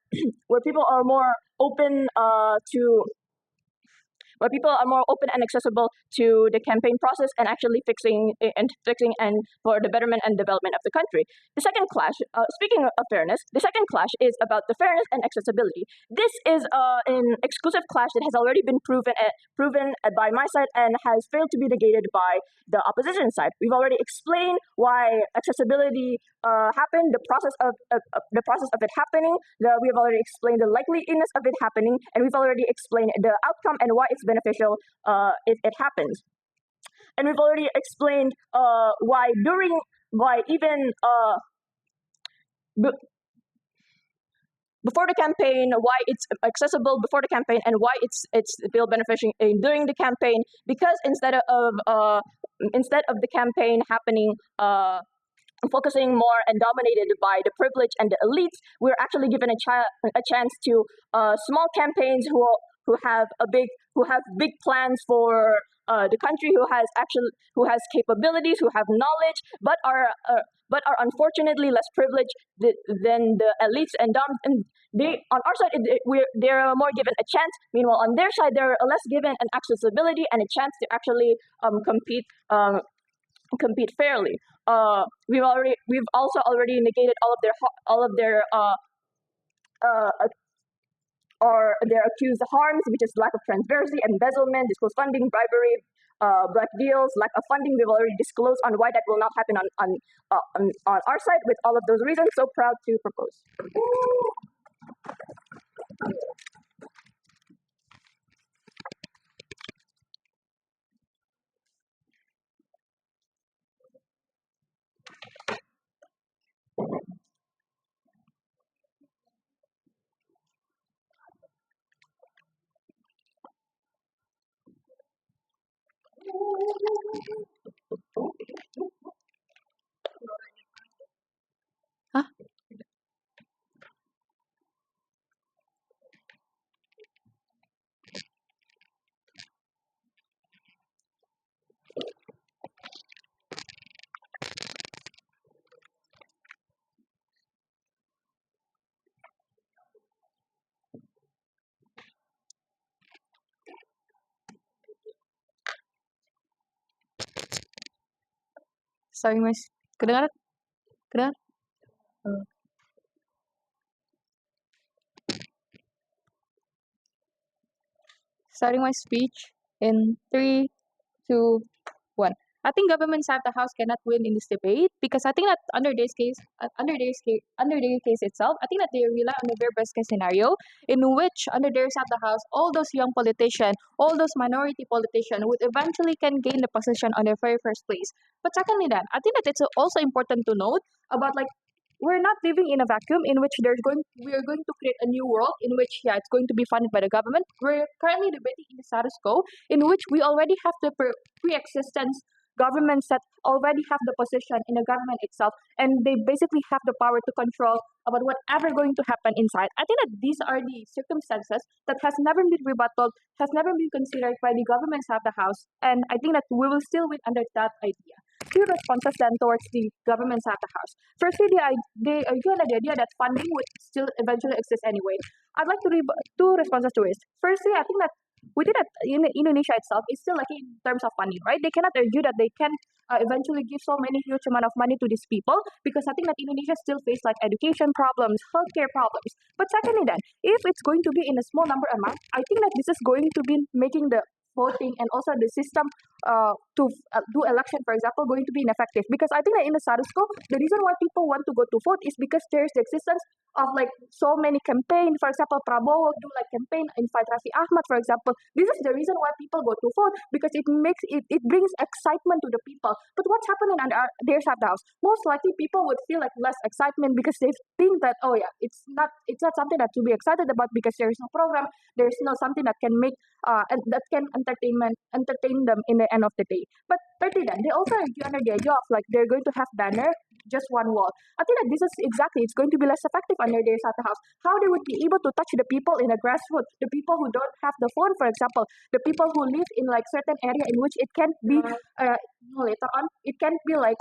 open where people are more open and accessible to the campaign process and actually fixing and for the betterment and development of the country. The second clash, speaking of fairness, the second clash is about the fairness and accessibility. This is an exclusive clash that has already been proven by my side and has failed to be negated by the opposition side. We've already explained why accessibility happened, the process of it happening. We have already explained the likeliness of it happening, and we've already explained the outcome and why it's beneficial if it happens. And we've already explained why before the campaign, why it's accessible before the campaign, and why it's still beneficial during the campaign. Because instead of the campaign happening focusing more and dominated by the privileged and the elites, we're actually given a chance to small campaigns who have big plans for the country, who has capabilities, who have knowledge, but are unfortunately less privileged than the elites, and they on our side they're more given a chance. Meanwhile, on their side, they're less given an accessibility and a chance to actually compete fairly. We've also already negated all of their or their accused harms, which is lack of transparency, embezzlement, disclosed funding, bribery, bribe deals, lack of funding. We've already disclosed on why that will not happen on our side with all of those reasons. So proud to propose. Huh? Sorry, Mas. Kedengaran? Kedengaran? Starting my speech in 3, 2, 1. I think government side of the house cannot win in this debate because I think that under their case itself, I think that they rely on the very best case scenario in which under their side of the house, all those young politicians, all those minority politicians would eventually can gain the position on their very first place. But secondly, then I think that it's also important to note about like we're not living in a vacuum in which we are going to create a new world in which it's going to be funded by the government. We're currently debating in the status quo in which we already have the pre-existence governments that already have the position in the government itself, and they basically have the power to control about whatever going to happen inside. I think that these are the circumstances that has never been rebutted, has never been considered by the government side of the house, and I think that we will still win under that idea. Few responses then towards the government side of the house. Firstly, they argue on the idea that funding would still eventually exist anyway. I'd like to read two responses to it. Firstly, I think that within Indonesia itself is still lacking in terms of funding, right? They cannot argue that they can eventually give so many huge amount of money to these people because I think that Indonesia still face like education problems, healthcare problems. But secondly, then if it's going to be in a small number amount, I think that this is going to be making the voting and also the system to do election, for example, going to be ineffective. Because I think that in the status quo, the reason why people want to go to vote is because there's the existence of like so many campaign. For example, Prabowo do like campaign, invite Raffi Ahmad, for example. This is the reason why people go to vote because it brings excitement to the people. But what's happening under their side of the house? Most likely, people would feel like less excitement because they think that it's not something that to be excited about because there is no program, there is no something that can make that can entertain them in the end of the day. But thirdly, then they also argue under the idea of like they're going to have banner just one wall. I think that this is exactly it's going to be less effective under their side of the house. How they would be able to touch the people in the grassroots, the people who don't have the phone, for example, the people who live in like certain area in which it can be later on it can be like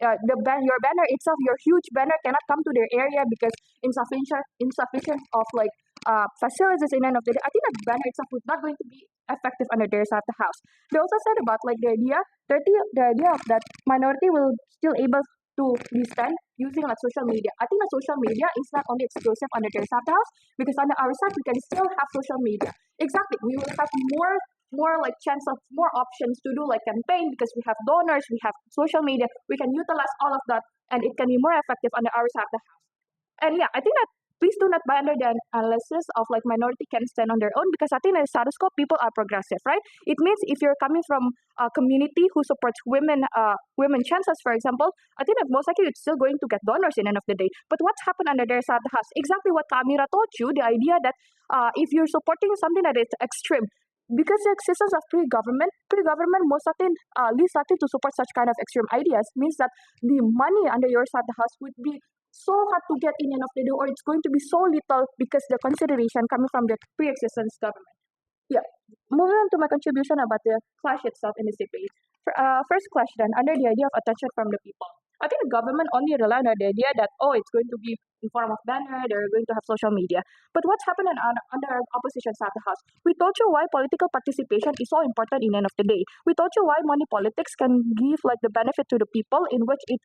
your banner itself, your huge banner cannot come to their area because insufficient of like facilities in the end of the day. I think that banner itself is not going to be effective under their side of the house. They also said about like the idea of that minority will still able to be stand using like social media. I think that social media is not only exclusive under their side of the house because under our side we can still have social media. Exactly, we will have more like chance of more options to do like campaign because we have donors, we have social media, we can utilize all of that and it can be more effective under our side of the house. And yeah, I think that please do not buy under the analysis of like minority can stand on their own because I think in the status quo people are progressive, right? It means if you're coming from a community who supports women chances, for example, I think that most likely it's still going to get donors in the end of the day. But what's happened under their side of the house? Exactly what Kamira told you, the idea that if you're supporting something that is extreme, because the existence of pre-government most often least likely to support such kind of extreme ideas means that the money under your side of the house would be so hard to get in and of the day, or it's going to be so little because the consideration coming from the pre-existence government. Yeah. Moving on to my contribution about the clash itself in this debate. First question, under the idea of attention from the people. I think the government only rely on the idea that, it's going to be in form of banner, they're going to have social media. But what's happened under opposition side of the house? We told you why political participation is so important in the end of the day. We told you why money politics can give like the benefit to the people in which it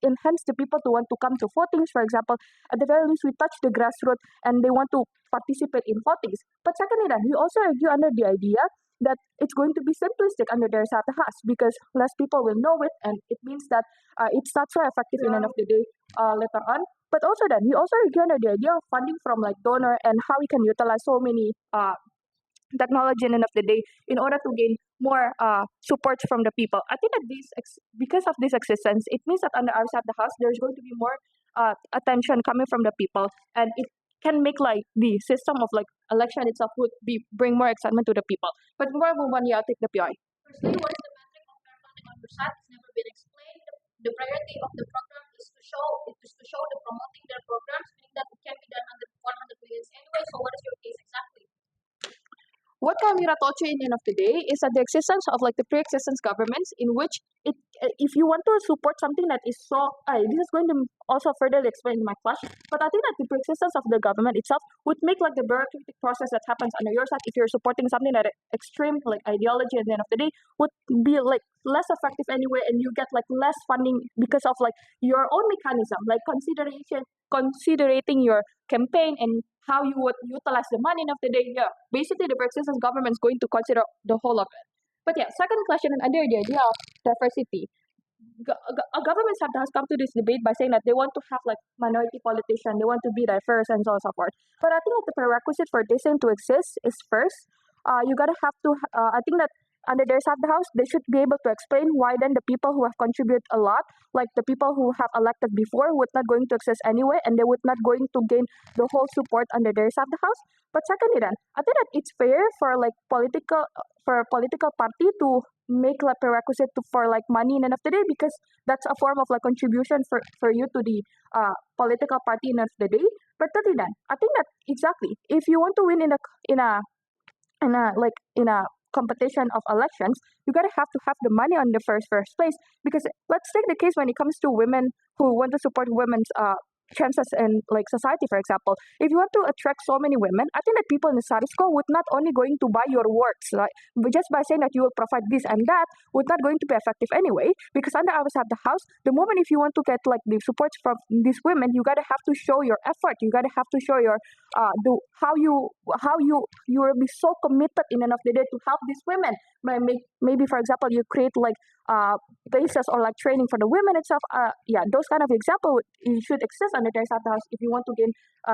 enhances the people to want to come to votings, for example. At the very least, we touch the grassroots and they want to participate in votings. But secondly, then we also argue under the idea that it's going to be simplistic under their House because less people will know it, and it means that it's not so effective in the end of the day later on. But also then we also encounter the idea of funding from like donor and how we can utilize so many technology in the end of the day in order to gain more support from the people. I think that because of this existence, it means that under our side of the house, there's going to be more attention coming from the people, and it can make like the system of like election itself would be bring more excitement to the people. But before I move on, yeah, I'll take the PI. Firstly, what is the metric of fair funding on your side? It's never been explained. The priority of the program is to show the promoting their programs, meaning that it can be done under 100 million anyway. So what is your case exactly? What Kamira taught you in the end of the day is that the existence of like the pre-existence governments in which it if you want to support something that is so this is going to also further explain in my class, but I think that the pre-existence of the government itself would make like the bureaucratic process that happens under your side if you're supporting something that extreme like ideology at the end of the day would be like less effective anyway, and you get like less funding because of like your own mechanism like considerating your campaign and how you would utilize the money of the day. Yeah, basically the persistence government is going to consider the whole of it. But yeah, second question and under the idea of diversity. Governments has come to this debate by saying that they want to have like minority politicians, they want to be diverse and so on and so forth. But I think that the prerequisite for this thing to exist is first, you gotta have to. I think that under their side of the house, they should be able to explain why then the people who have contributed a lot, like the people who have elected before, would not going to exist anyway, and they would not going to gain the whole support under their side of the house. But secondly, then I think that it's fair for like for a political party to make like prerequisite for like money in the end of the day because that's a form of like contribution for you to the political party in the end of the day. But thirdly, then I think that exactly if you want to win in a in a competition of elections, you gotta have the money on the first place. Because let's take the case when it comes to women who want to support women's chances in like society, for example. If you want to attract so many women, I think that people in the status quo would not only going to buy your words, right? But just by saying that you will provide this and that would not going to be effective anyway. Because under our side of the house, the moment if you want to get like the support from these women, you gotta have to show your effort. You gotta have to show your the how you will be so committed in the end of the day to help these women. Maybe for example you create like basis or like training for the women itself. Yeah, those kind of example should exist under their side house if you want to gain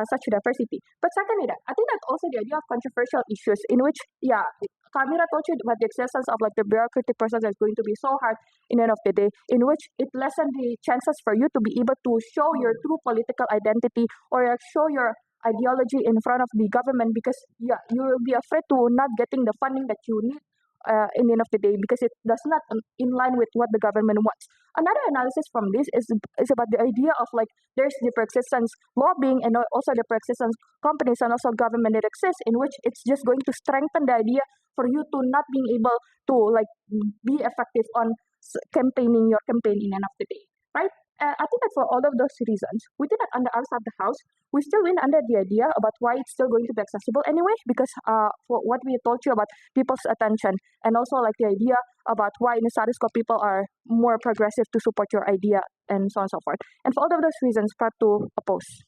such diversity. But secondly, that I think that also the idea of controversial issues in which yeah. Kamira told you about the existence of like the bureaucratic process that's going to be so hard in the end of the day, in which it lessens the chances for you to be able to show your true political identity or show your ideology in front of the government because yeah you will be afraid to not getting the funding that you need in the end of the day because it does not in line with what the government wants. Another analysis from this is about the idea of like there's the persistence lobbying and also the persistence companies and also government that exists in which it's just going to strengthen the idea for you to not being able to like be effective on campaigning your campaign in the end of the day, right? I think that for all of those reasons, we did not under our side of the house, we still win under the idea about why it's still going to be accessible anyway, because for what we told you about people's attention, and also like the idea about why in the status quo people are more progressive to support your idea, and so on and so forth. And for all of those reasons, part to oppose.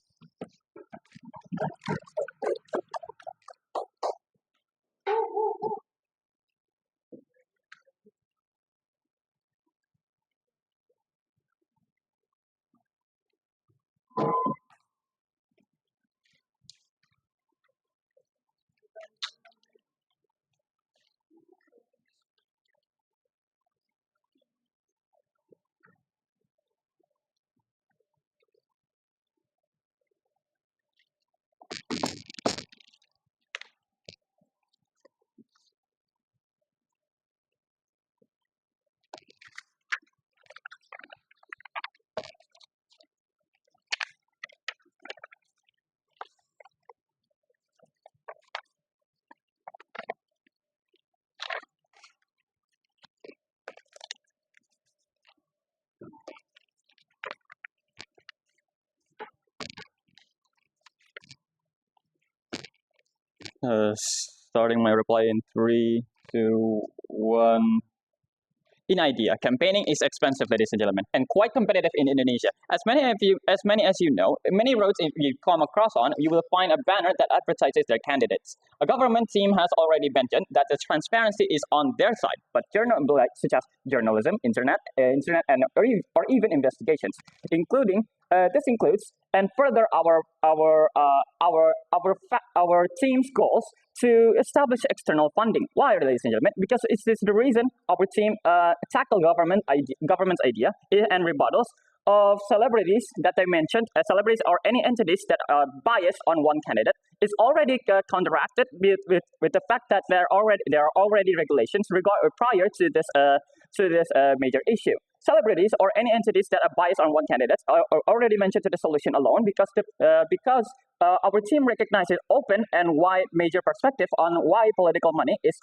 Starting my reply in 3, 2, 1. in idea, campaigning is expensive, ladies and gentlemen, and quite competitive in Indonesia. As many as you know, many roads if you come across on, you will find a banner that advertises their candidates. A government team has already mentioned that the transparency is on their side, but such as journalism, internet, and or even investigations, including this includes and further our team's goals to establish external funding. Why, ladies and gentlemen? Because it's this the reason our team tackle government's idea and rebuttals of celebrities that I mentioned, celebrities or any entities that are biased on one candidate is already counteracted with the fact that there are already regulations prior to this major issue. Celebrities or any entities that are biased on one candidate are already mentioned to the solution alone because our team recognizes open and wide major perspective on why political money is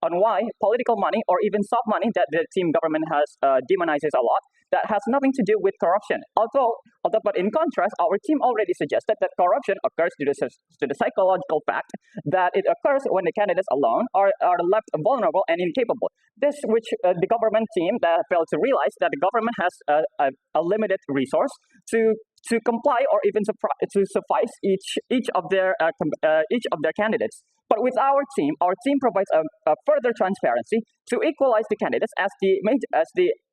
on why political money or even soft money that the team government has demonizes a lot that has nothing to do with corruption. But in contrast, our team already suggested that corruption occurs due to the psychological fact that it occurs when the candidates alone are left vulnerable and incapable. This, which the government team that failed to realize that the government has a limited resource to comply or even to suffice each of their candidates. But with our team provides a further transparency to equalize the candidates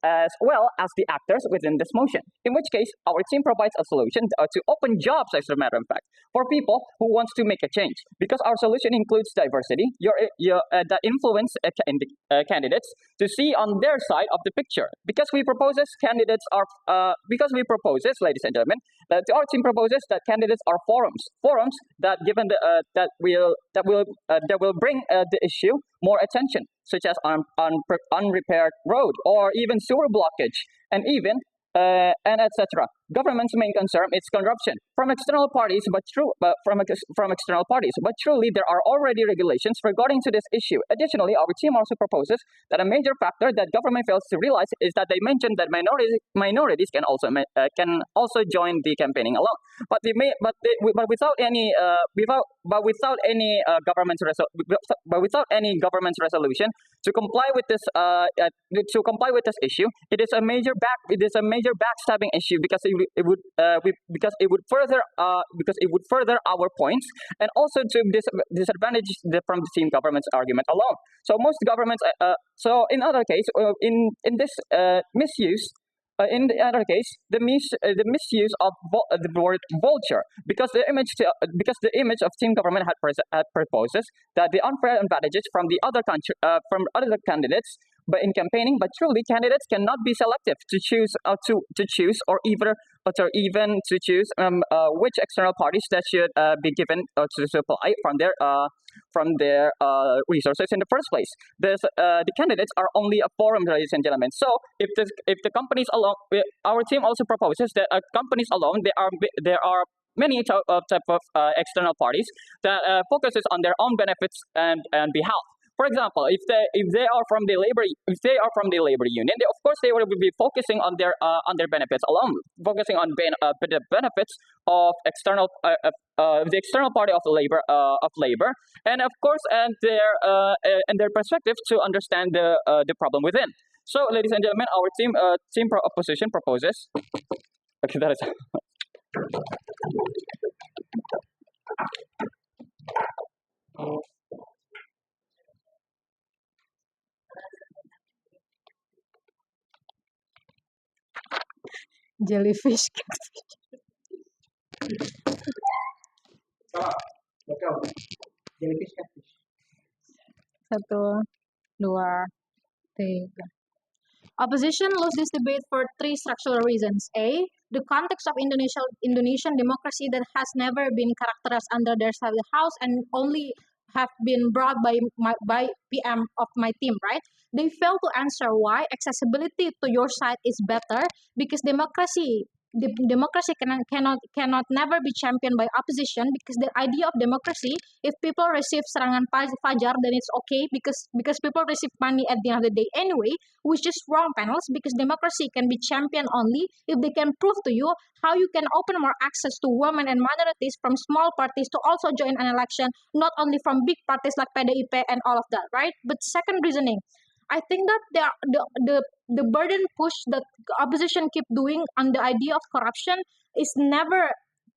as well as the actors within this motion. In which case, our team provides a solution to open jobs, as a matter of fact, for people who wants to make a change. Because our solution includes diversity, that influence candidates to see on their side of the picture. Because we proposes, ladies and gentlemen, that our team proposes that candidates are forums that given the that will bring the issue more attention, such as unrepaired road or even sewer blockage, and even and etc. Government's main concern is corruption from external parties, but truly there are already regulations regarding to this issue. Additionally, our team also proposes that a major factor that government fails to realize is that they mentioned that minorities can also join the campaigning alone, but without any government's resolution to comply with this issue. It is a major backstabbing issue because it would further our points and also to disadvantage from the team government's argument alone. So most governments in other case in this misuse. In the other case, the misuse of the word vulture, because the image of team government had proposes that the unfair advantages from the other candidates, but in campaigning, but truly candidates cannot be selective to choose to choose which external parties that should be given to supply from their resources in the first place. The candidates are only a forum, ladies and gentlemen. So if the companies alone, our team also proposes that companies alone, there are many type of external parties that focuses on their own benefits and behalf. For example, if they are from the labor union, of course they will be focusing on their benefits alone, focusing on the benefits of the external party of labor, and of course and their perspective to understand the problem within. So, ladies and gentlemen, our team opposition proposes. Okay, that is. Jellyfish. Jellyfish catfish. 1, 2, 3. Opposition lost this debate for 3 structural reasons. A. The context of Indonesian democracy that has never been characterized under their style house and only have been brought by PM of my team, right? They fail to answer why accessibility to your site is better because democracy cannot never be championed by opposition because the idea of democracy, if people receive serangan fajar, then it's okay because people receive money at the end of the day anyway, which is wrong, panels, because democracy can be championed only if they can prove to you how you can open more access to women and minorities from small parties to also join an election, not only from big parties like PDIP and all of that, right? But second reasoning, I think that the burden push that opposition keep doing on the idea of corruption is never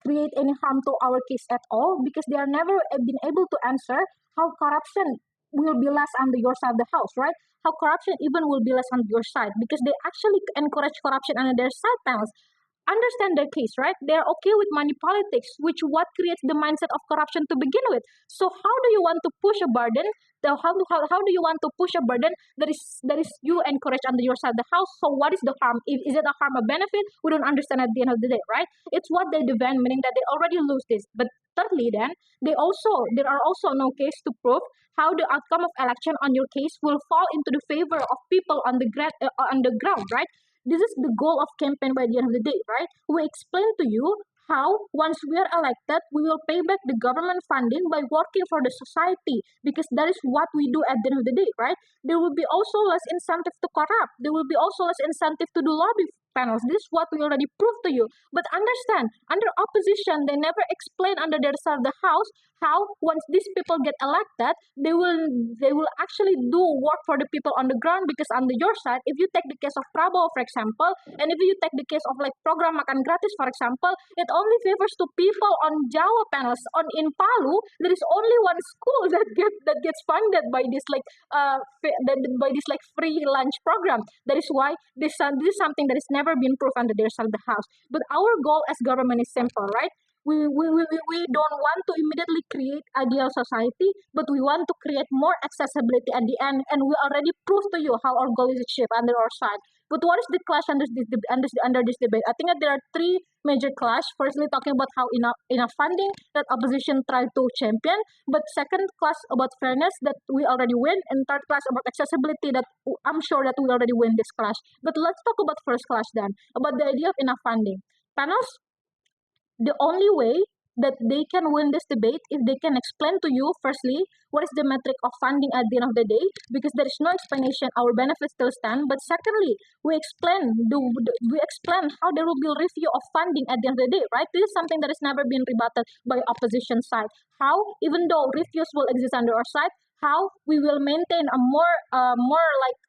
create any harm to our case at all, because they are never been able to answer how corruption will be less on your side of the house, right? How corruption even will be less on your side, because they actually encourage corruption on their side panels. Understand their case, right? They're okay with money politics, which what creates the mindset of corruption to begin with. So how do you want to push a burden? How do you want to push a burden that is you encourage under your side of the house? So what is the harm? Is it a harm or benefit? We don't understand at the end of the day, right? It's what they defend, meaning that they already lose this. But thirdly, then there are also no case to prove how the outcome of election on your case will fall into the favor of people on the ground, right? This is the goal of campaign by the end of the day, right? We explain to you how once we are elected, we will pay back the government funding by working for the society, because that is what we do at the end of the day, right? There will be also less incentive to corrupt. There will be also less incentive to do lobby panels. This is what we already proved to you. But understand, under opposition, they never explain under their side of the house how once these people get elected, they will actually do work for the people on the ground. Because under your side, if you take the case of Prabowo, for example, and if you take the case of like program makan gratis, for example, it only favors to people on Jawa panels. On in Palu, there is only one school that gets funded by this by this like free lunch program. That is why this is something that is never been proved under their side of the house. But our goal as government is simple, right? We don't want to immediately create ideal society, but we want to create more accessibility at the end. And we already proved to you how our goal is achieved under our side. But what is the clash under this debate? I think that there are three major clash. Firstly, talking about how enough funding that opposition tried to champion. But second clash about fairness that we already win. And third clash about accessibility that I'm sure that we already win this clash. But let's talk about first clash then, about the idea of enough funding. Panels, the only way that they can win this debate if they can explain to you, firstly, what is the metric of funding at the end of the day, because there is no explanation, our benefits still stand. But secondly, we explain how there will be a review of funding at the end of the day, right? This is something that has never been rebutted by opposition side. How, even though reviews will exist under our side, how we will maintain a more like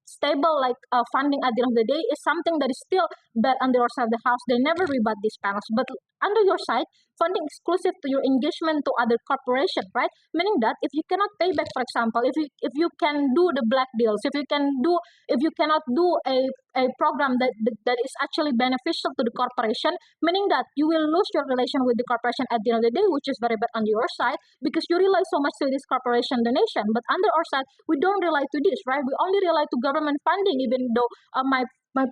stable like funding at the end of the day is something that is still bad under your side of the house. They never rebut these panels. But under your side, funding exclusive to your engagement to other corporation, right? Meaning that if you cannot pay back, for example, if you can do the black deals, if you cannot do a program that is actually beneficial to the corporation, meaning that you will lose your relation with the corporation at the end of the day, which is very bad on your side, because you rely so much to this corporation donation. But under our side, we don't rely to this, right? We only rely to government funding, even though my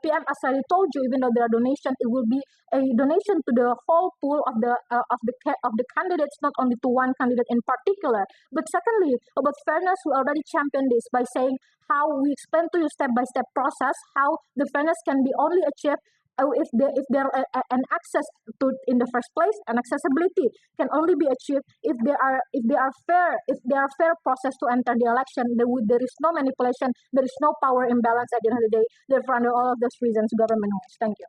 PM, as I told you, even though there are donations, it will be a donation to the whole pool of the candidates, not only to one candidate in particular. But secondly, about fairness, we already championed this by saying how we explain to you step by step process how the fairness can be only achieved if there an access to in the first place, and accessibility can only be achieved if they are fair process to enter the election. There is no manipulation, there is no power imbalance at the end of the day. Therefore, under all of those reasons, government wins. Thank you.